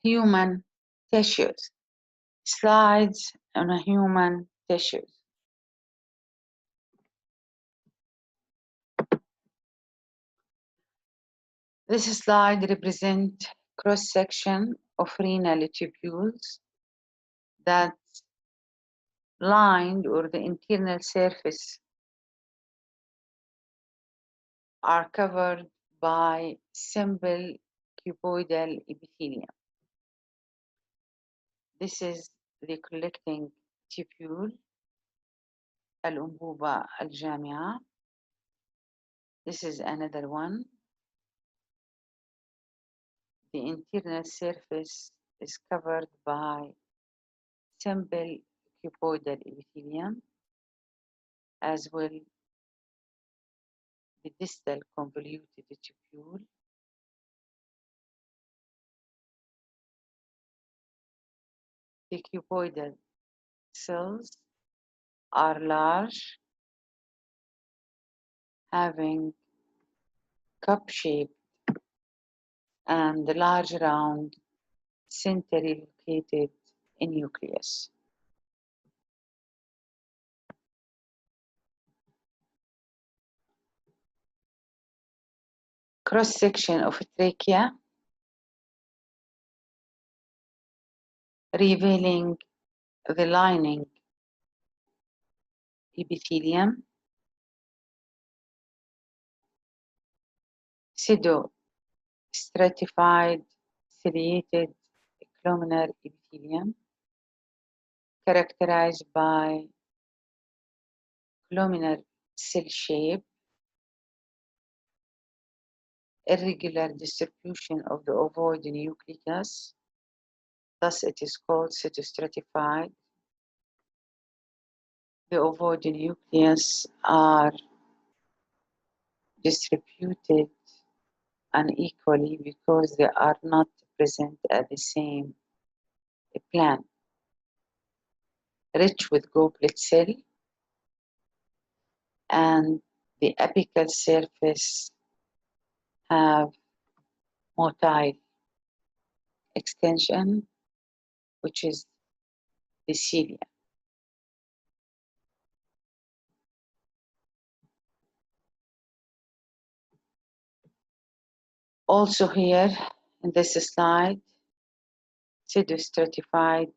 human tissues. Slides on a human tissues. This slide represents cross-section of renal tubules that lined or the internal surface are covered by simple cuboidal epithelium. This is the collecting tubule, الأنبوبة الجامعة. This is another one. The internal surface is covered by simple cuboidal epithelium, as well the distal convoluted tubule. The cuboidal cells are large, having cup-shaped and large round centrally located nucleus. Cross-section of trachea, revealing the lining epithelium, pseudo-stratified ciliated columnar epithelium, characterized by columnar cell shape, irregular distribution of the ovoid nucleus, thus it is called pseudostratified. The ovoid nucleus are distributed unequally because they are not present at the same plane. Rich with goblet cell, and the apical surface have motile extension, which is the cilia. Also here in this slide, pseudostratified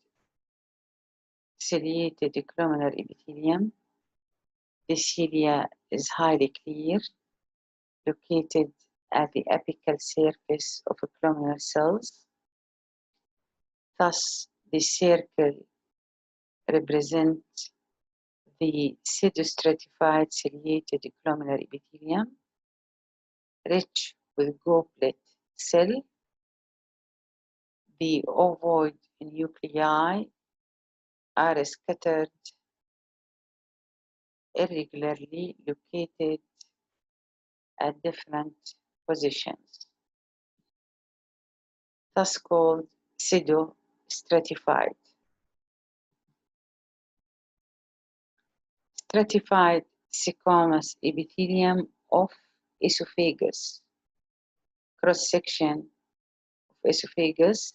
ciliated columnar epithelium. The cilia is highly clear, located at the apical surface of columnar cells. Thus, the circle represents the pseudostratified ciliated columnar epithelium, rich with goblet cell. The ovoid nuclei are scattered irregularly located at different positions, thus called pseudo-stratified. Stratified squamous epithelium of esophagus, cross-section of esophagus,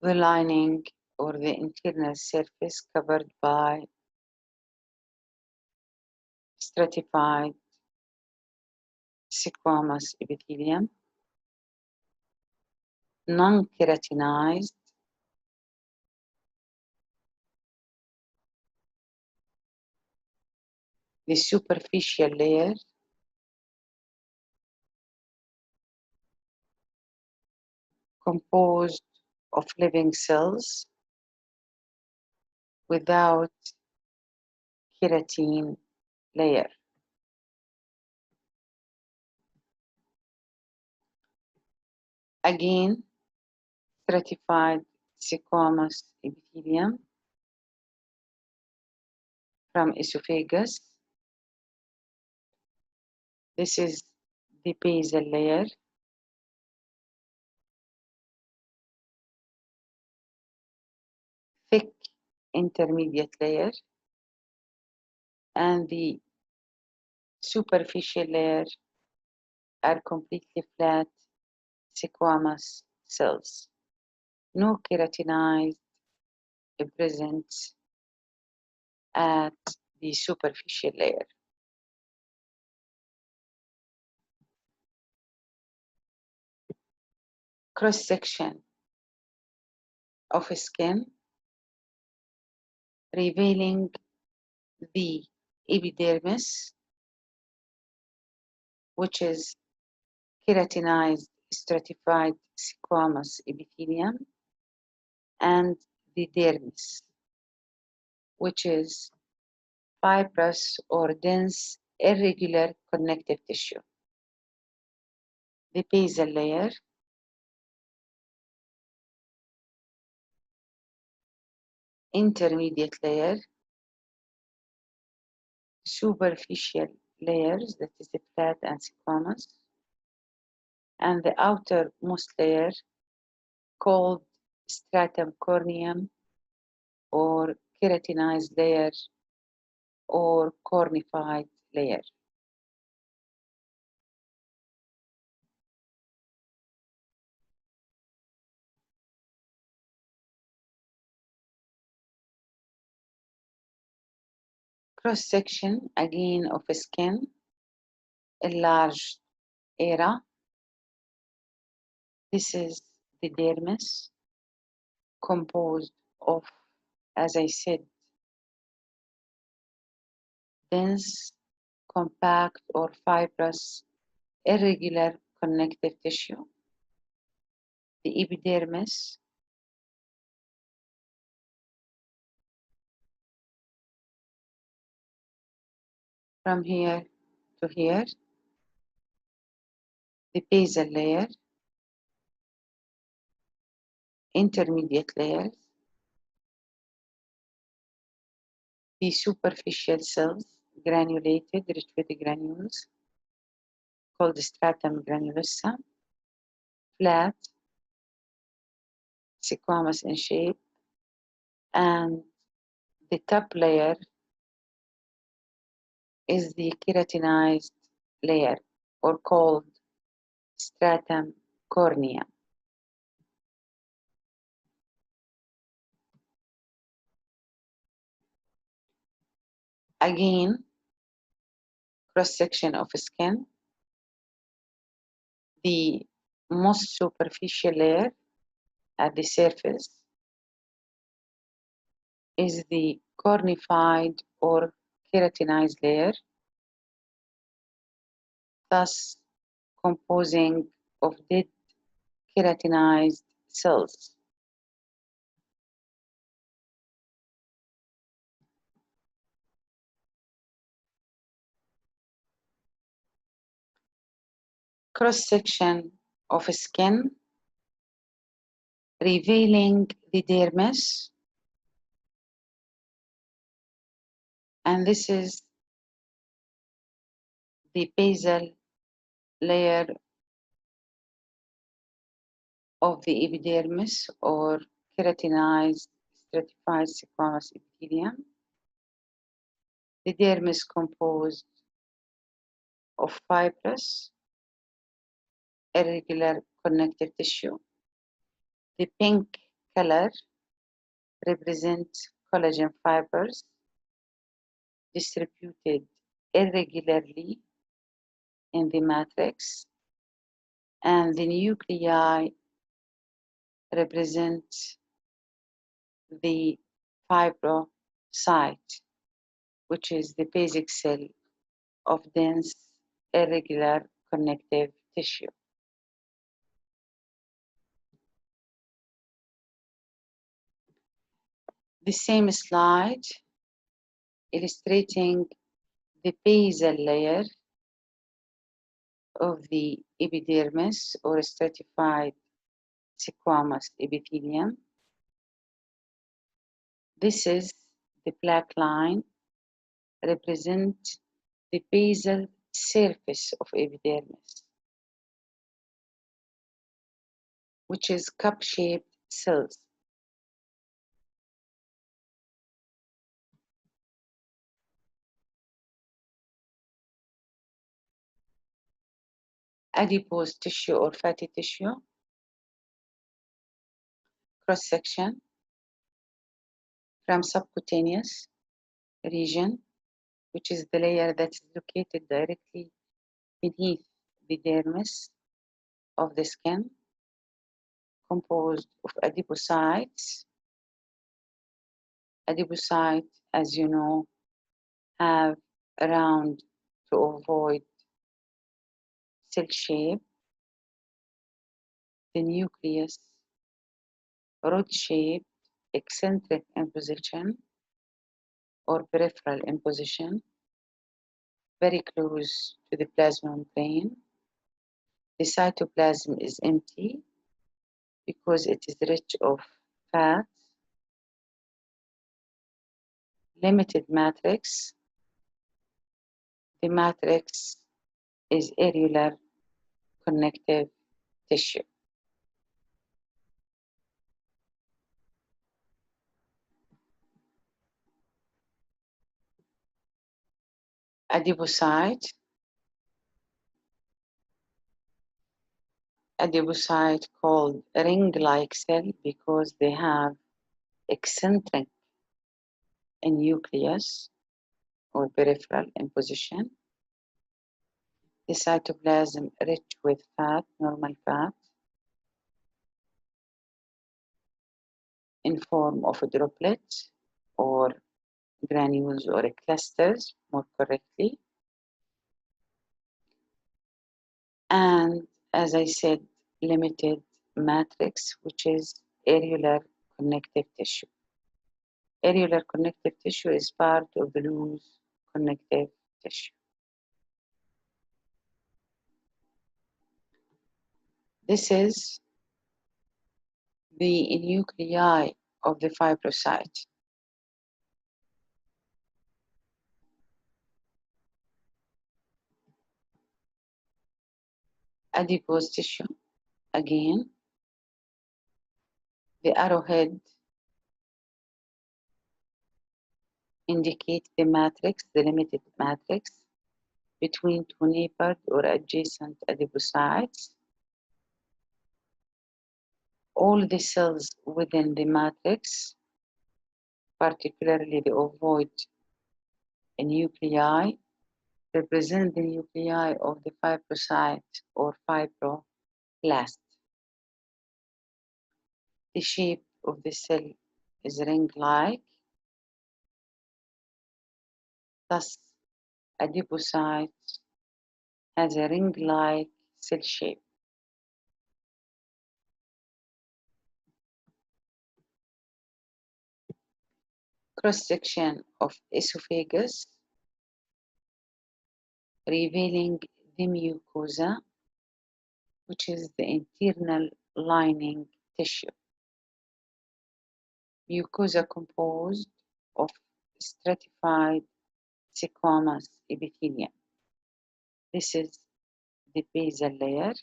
the lining or the internal surface covered by stratified squamous epithelium, non-keratinized, the superficial layer composed of living cells without keratin layer. Again, stratified squamous epithelium from esophagus. This is the basal layer. Thick intermediate layer, and the superficial layer are completely flat squamous cells. No keratinized presence at the superficial layer. Cross-section of skin revealing the epidermis, which is keratinized stratified squamous epithelium, and the dermis, which is fibrous or dense irregular connective tissue. The basal layer, intermediate layer, superficial layers, that is the flat and squamous, and the outermost layer called stratum corneum or keratinized layer or cornified layer. Cross-section again of skin, enlarged area. This is the dermis, composed of, as I said, dense, compact or fibrous, irregular connective tissue. The epidermis, from here to here. The basal layer, intermediate layers, the superficial cells, granulated, rich with granules, called stratum granulosum, flat, squamous in shape, and the top layer is the keratinized layer, or called stratum corneum. Again, cross-section of skin, the most superficial layer at the surface is the cornified or keratinized layer, thus composing of dead keratinized cells. Cross-section of skin revealing the dermis, and this is the basal layer of the epidermis or keratinized stratified squamous epithelium. The dermis composed of fibrous, irregular connective tissue. The pink color represents collagen fibers distributed irregularly in the matrix, and the nuclei represent the fibrocyte, which is the basic cell of dense irregular connective tissue. The same slide illustrating the basal layer of the epidermis or stratified squamous epithelium. This is the black line, represents the basal surface of epidermis, which is cup-shaped cells. adipose tissue or fatty tissue, cross section from subcutaneous region, which is the layer that is located directly beneath the dermis of the skin, composed of adipocytes. Adipocytes, as you know, have a round to ovoid cell shape. The nucleus, rod-shaped, eccentric in position or peripheral in position, very close to the plasma membrane. The cytoplasm is empty because it is rich of fat, limited matrix. The matrix is areolar connective tissue. Adipocyte called ring-like cell because they have eccentric in nucleus or peripheral in position. The cytoplasm rich with fat, normal fat, in form of a droplet or granules or clusters, more correctly. And as I said, limited matrix, which is areolar connective tissue. Areolar connective tissue is part of the loose connective tissue. This is the nuclei of the fibrocyte. Adipose tissue, again, the arrowhead indicates the matrix, the limited matrix between two neighbored or adjacent adipocytes. All the cells within the matrix, particularly the ovoid nuclei, represent the nuclei of the fibrocyte or fibroblast. The shape of the cell is ring-like. Thus, adipocyte has a ring-like cell shape. Cross-section of esophagus revealing the mucosa, which is the internal lining tissue. Mucosa composed of stratified squamous epithelium. This is the basal layer.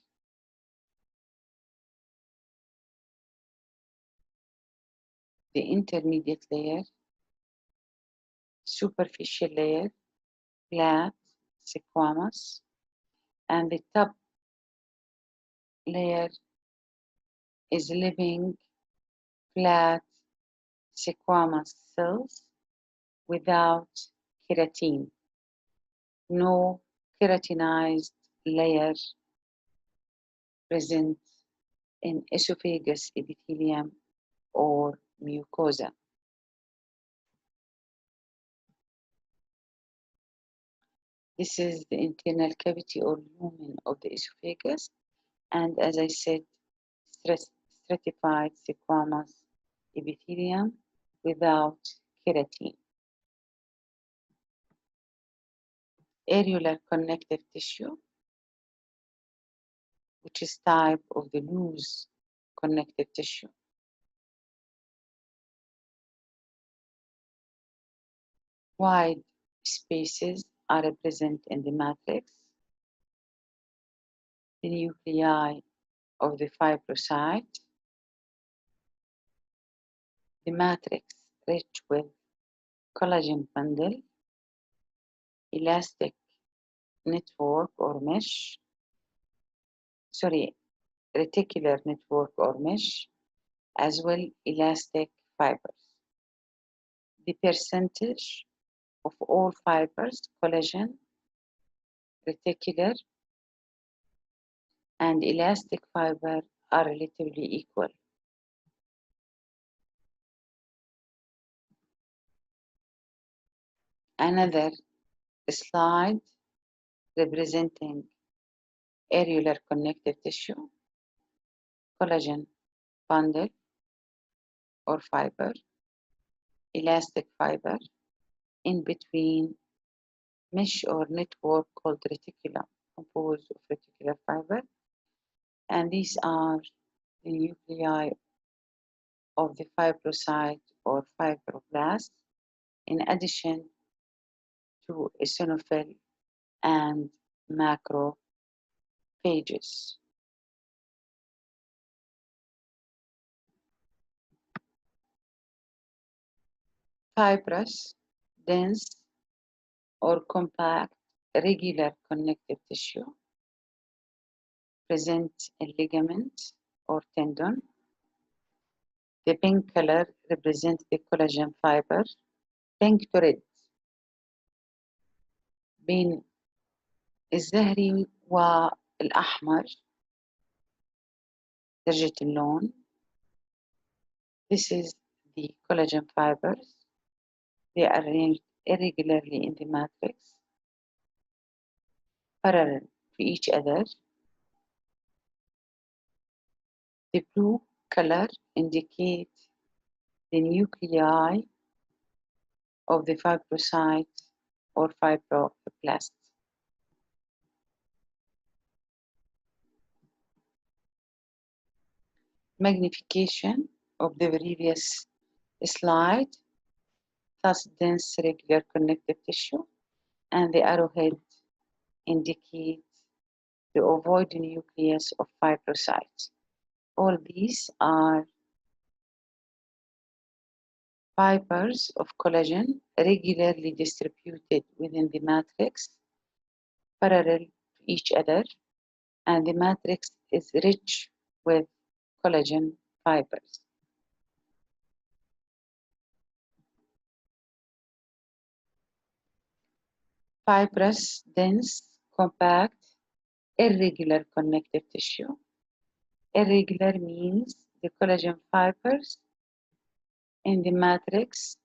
The intermediate layer, superficial layer, flat, squamous, and the top layer is living, flat, squamous cells without keratin. No keratinized layer present in esophagus epithelium or mucosa. This is the internal cavity or lumen of the esophagus, and as I said, stratified squamous epithelium without keratin. Areolar connective tissue, which is type of the loose connective tissue. Wide spaces are present in the matrix. The nuclei of the fibrocyte. The matrix rich with collagen bundle, elastic network or mesh, reticular network or mesh, as well elastic fibers. The percentage of all fibers, collagen, reticular, and elastic fiber are relatively equal. Another slide representing areolar connective tissue, collagen bundle or fiber, elastic fiber, in between mesh or network called reticulum, composed of reticular fiber, and these are the nuclei of the fibrocyte or fibroblast, in addition to eosinophil and macrophages. Fibrous, dense, or compact regular connective tissue present a ligament or tendon. The pink color represents the collagen fiber, pink to red. بين الزهري والأحمر درجة اللون. This is the collagen fibers. They are arranged irregularly in the matrix, parallel to each other. The blue color indicates the nuclei of the fibrocyte or fibroblast. Magnification of the previous slide, thus dense regular connective tissue, and the arrowhead indicates the ovoid nucleus of fibrocytes. All these are fibers of collagen regularly distributed within the matrix, parallel to each other, and the matrix is rich with collagen fibers. Fibrous, dense, compact, irregular connective tissue. Irregular means the collagen fibers in the matrix,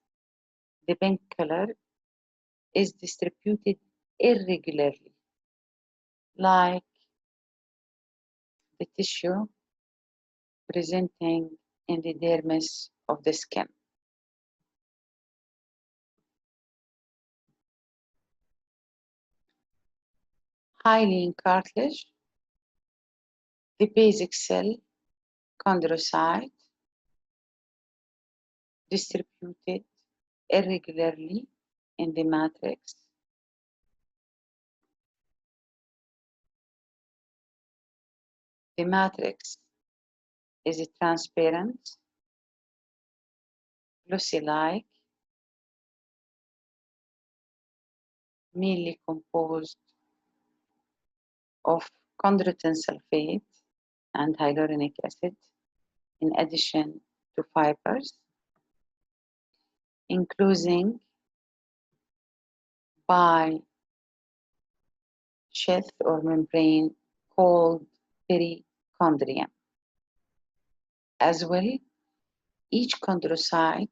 the pink color, is distributed irregularly, like the tissue presenting in the dermis of the skin. Hyaline cartilage, the basic cell, chondrocyte, distributed irregularly in the matrix. The matrix is transparent, glossy-like, mainly composed of chondroitin sulfate and hyaluronic acid, in addition to fibers, enclosing by sheath or membrane called perichondrium. As well, each chondrocyte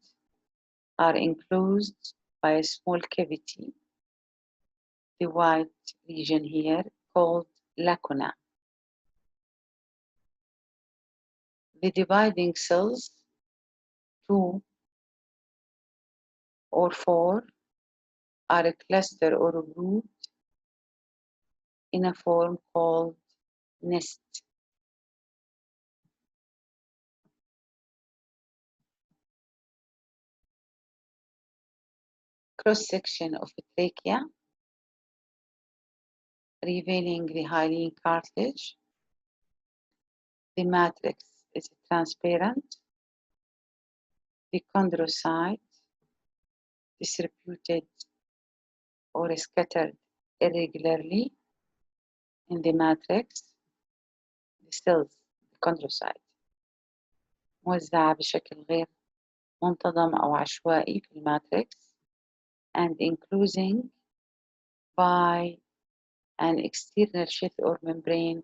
are enclosed by a small cavity, the white region here called lacuna. The dividing cells, 2 or 4, are a cluster or a group in a form called nest. Cross-section of the trachea, revealing the hyaline cartilage. The matrix is transparent. The chondrocyte distributed or scattered irregularly in the matrix. the cells الchondrocyte موزعة بشكل غير منتظم أو عشوائي في الماتريكس and enclosing by an external sheath or membrane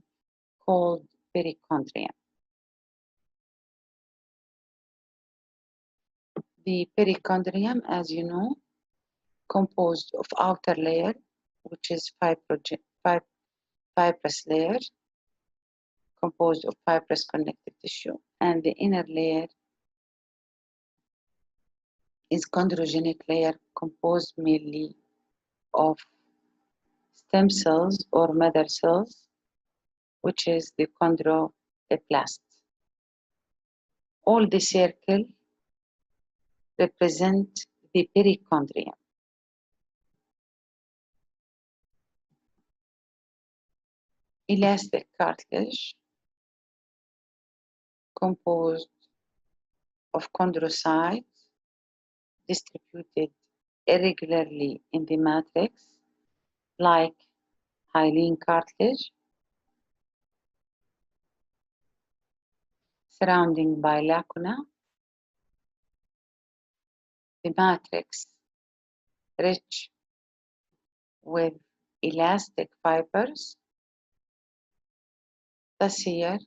called perichondrium. The perichondrium, as you know, composed of outer layer, which is fibrous layer, composed of fibrous connective tissue, and the inner layer is chondrogenic layer composed mainly of stem cells or mother cells, which is the chondroblast. All the circle represent the perichondrium. Elastic cartilage composed of chondrocytes distributed irregularly in the matrix, like hyaline cartilage, surrounding by lacuna. The matrix rich with elastic fibers. Thus here,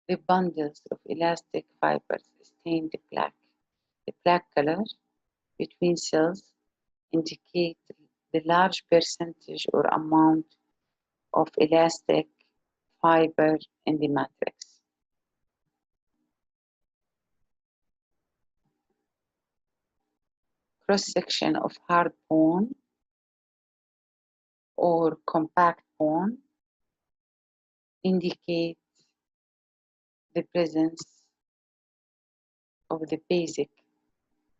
the bundles of elastic fibers stained black. The black color between cells indicate the large percentage or amount of elastic fiber in the matrix. Cross-section of hard bone or compact bone indicate the presence of the basic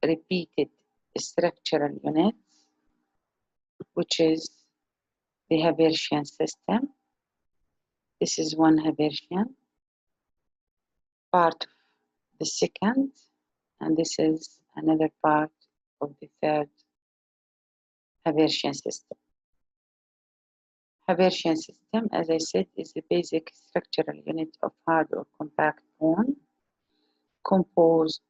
repeated structural units, which is the Haversian system. This is one Haversian, part of the second, and this is another part of the third Haversian system. Haversian system, as I said, is the basic structural unit of hard or compact bone composed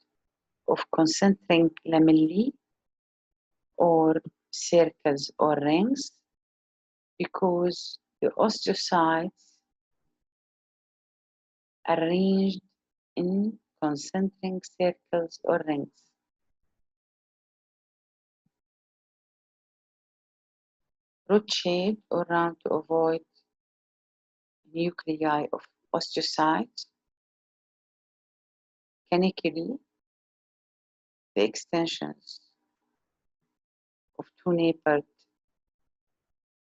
of concentric lamellae or circles or rings, because the osteocytes arranged in concentric circles or rings. Root-shaped or round to avoid nuclei of osteocytes. Canically, the extensions of two neighbored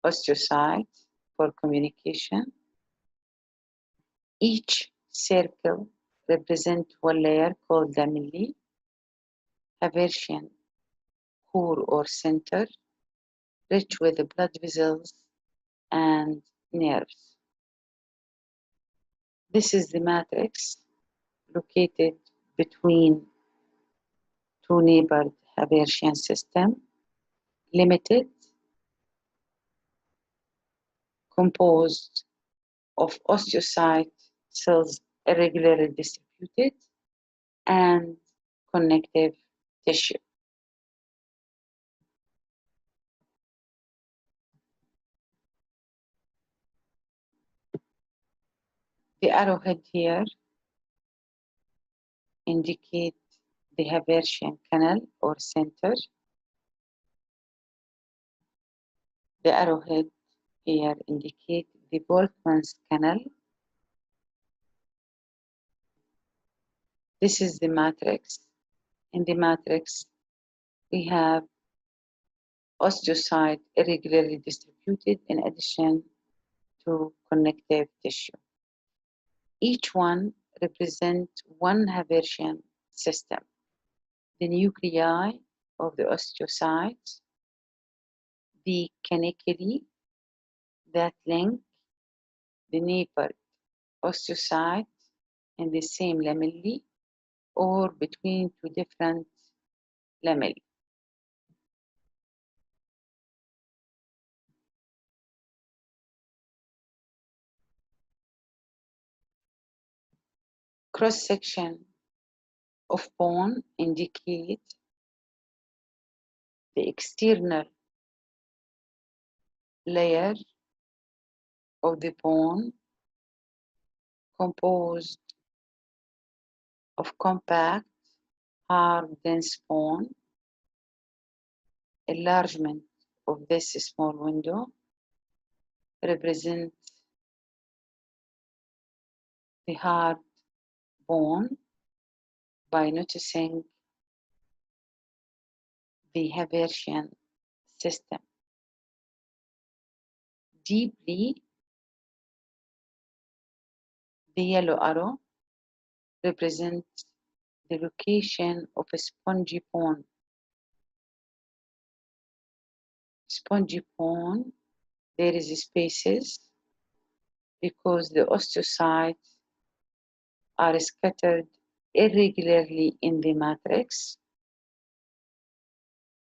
osteocytes for communication. Each circle represents one layer called lamellae, Haversian core or center, rich with blood vessels and nerves. This is the matrix located between two neighbored Haversian system, limited, composed of osteocyte cells irregularly distributed and connective tissue. The arrowhead here indicate the Haversian canal or center. The arrowhead here indicate the Volkmann's canal. This is the matrix. In the matrix, we have osteocyte irregularly distributed in addition to connective tissue. Each one represents one Haversian system. The nuclei of the osteocytes, the caniculi that link the neighbored osteocytes in the same lamellae or between two different lamellae. cross-section of bone indicate the external layer of the bone composed of compact, hard, dense bone. Enlargement of this small window represents the hard bone by noticing the Haversian system. Deeply, the yellow arrow represents the location of a spongy bone. Spongy bone, there is spaces because the osteocytes are scattered irregularly in the matrix,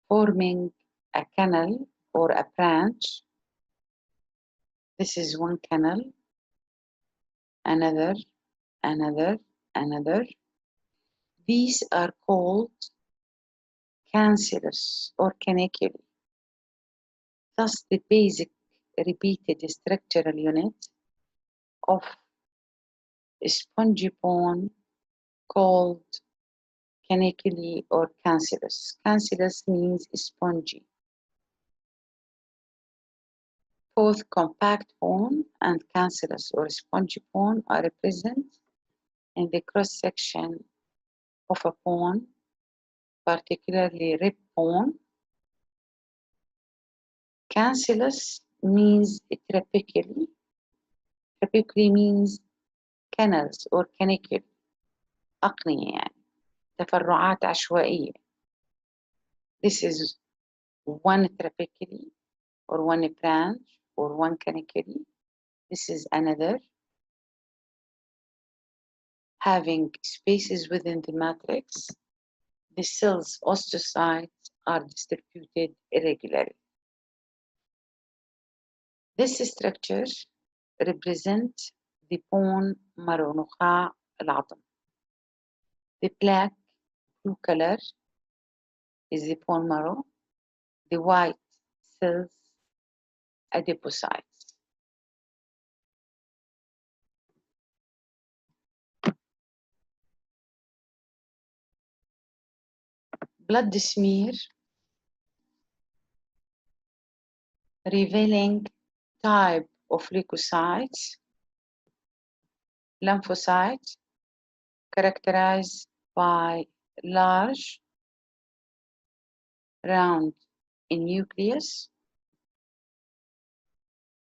forming a canal or a branch. This is one canal, another, another, another. These are called cancellous or caniculi. Thus, the basic repeated structural unit of a spongy bone called caniculi or cancellous. Cancellous means spongy. Both compact bone and cancellous or spongy bone are present in the cross-section of a bone, particularly rib bone. Cancellous means trapecally. Trapecally means canals or canicule. أقنية يعني تفرعات عشوائية. This is one trapecule or one branch or one canicule. This is another, having spaces within the matrix. The cell's osteocytes are distributed irregularly. This structure represents the bone marrow, نخاع العظم. The black blue color is the bone marrow. The white cells adipocytes. Blood smear revealing type of leukocytes, lymphocytes characterized by large, round in nucleus,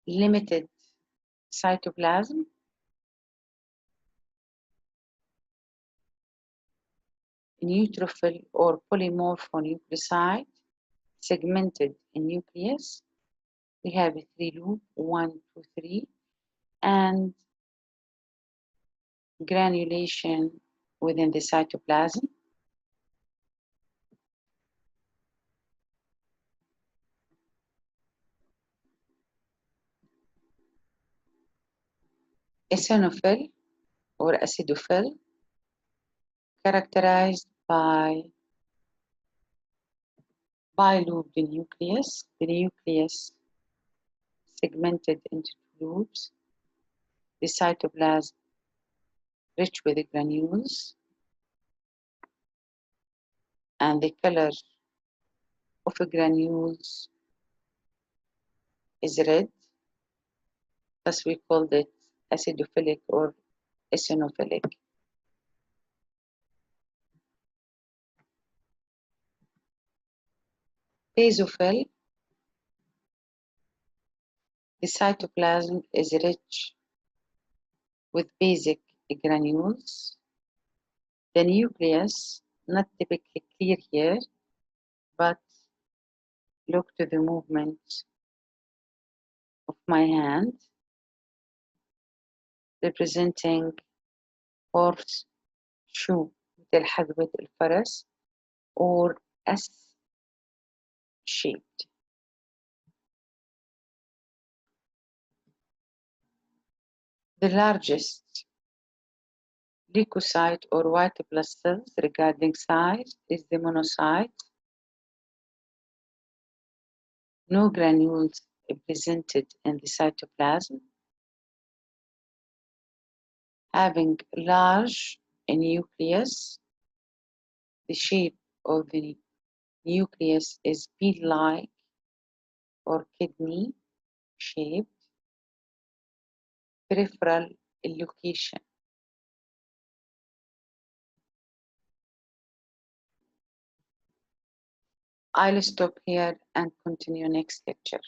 limited cytoplasm, neutrophil or polymorphonucleoside, segmented in nucleus. We have a 3 loop, 1, 2, 3, and granulation within the cytoplasm. Eosinophil or acidophil, characterized by bilobed nucleus, the nucleus segmented into 2 loops, the cytoplasm rich with granules, and the color of the granules is red. Thus we called it acidophilic or eosinophilic. Basophil, the cytoplasm is rich with basic granules. The nucleus, not typically clear here, but look to the movement of my hand, representing horseshoe مثل حذوة الفرس or S-shaped. The largest leukocyte or white blood cells regarding size is the monocyte. No granules presented in the cytoplasm. Having large nucleus, the shape of the nucleus is bead-like or kidney shaped. Peripheral location. I'll stop here and continue next lecture.